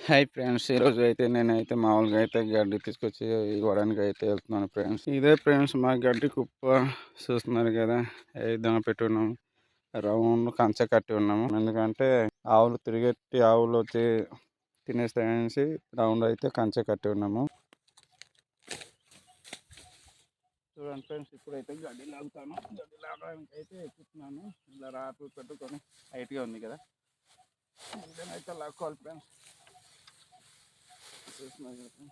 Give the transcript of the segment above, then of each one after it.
Hi friends, ఈరోజు అయితే నేనైతే మామూలుగా అయితే గడ్డి తీసుకొచ్చి ఇవ్వడానికి అయితే వెళ్తున్నాను ఫ్రెండ్స్. ఇదే ఫ్రెండ్స్ మా గడ్డి కుప్ప చూస్తున్నారు కదా, ఏ విధంగా పెట్టి ఉన్నాము. రౌండ్ కంచె కట్టి ఉన్నాము, ఎందుకంటే ఆవులు తిరిగెట్టి ఆవులు వచ్చి తినేస్తాయనేసి రౌండ్ అయితే కంచె కట్టి ఉన్నాము. చూడండి ఫ్రెండ్స్, ఇప్పుడైతే గడ్డి లాగుతాను. గడ్డి లాగడానికి అయితే ఎక్కుతున్నాను. ఇలా రాట్లు పెట్టుకొని హైట్గా ఉంది కదా, అయితే లాక్కోవాలి ఫ్రెండ్స్. చూస్తున్నారు కదా,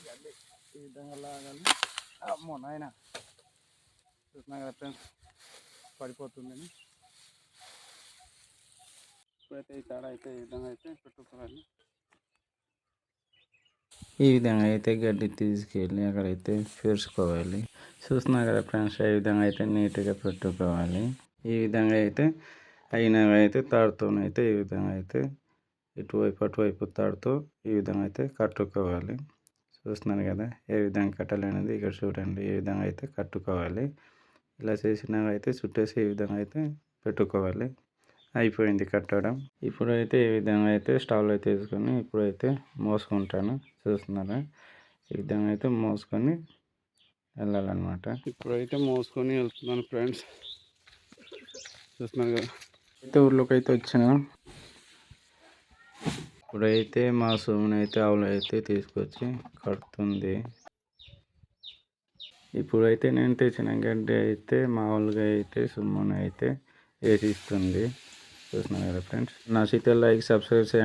గడ్డి ఈ విధంగా లాగాలి. అమ్మో నాయన, చూస్తున్నా కదా ఫ్రెండ్స్, పడిపోతుందని. ఇప్పుడైతే ఈ కాడ అయితే ఈ విధంగా అయితే పెట్టుకోవాలి. ఈ విధంగా అయితే గడ్డి తీసుకెళ్ళి అక్కడైతే పేర్చుకోవాలి. చూస్తున్నా కదా ఫ్రెండ్స్, ఈ విధంగా అయితే నీట్గా పెట్టుకోవాలి. ఈ విధంగా అయితే అయినవి అయితే తాడుతోనైతే ఈ విధంగా అయితే ఇటువైపు అటువైపు తాడుతూ ఈ విధంగా అయితే కట్టుకోవాలి. చూస్తున్నాను కదా ఏ విధంగా కట్టాలనేది ఇక్కడ చూడండి. ఏ విధంగా అయితే కట్టుకోవాలి. ఇలా చేసినవి అయితే చుట్టేసి ఈ విధంగా అయితే పెట్టుకోవాలి. అయిపోయింది కట్టడం. ఇప్పుడైతే ఈ విధంగా అయితే స్టవ్లో అయితే వేసుకొని ఇప్పుడైతే మోసుకుంటాను. చూస్తున్నారా, ఈ విధంగా అయితే మోసుకొని వెళ్ళాలన్నమాట. ఇప్పుడైతే మోసుకొని వెళ్తున్నాను ఫ్రెండ్స్. చూస్తున్నారు కదా, అయితే ఊర్లోకి అయితే వచ్చిన. ఇప్పుడైతే మా సోముని అయితే ఆవులు అయితే తీసుకొచ్చి కడుతుంది. ఇప్పుడైతే నేను తెచ్చిన గడ్డి అయితే మామూలుగా అయితే సుమ్మని అయితే వేసిస్తుంది. చూస్తున్నాను కదా ఫ్రెండ్స్. నా లైక్ సబ్స్క్రైబ్ చేయండి.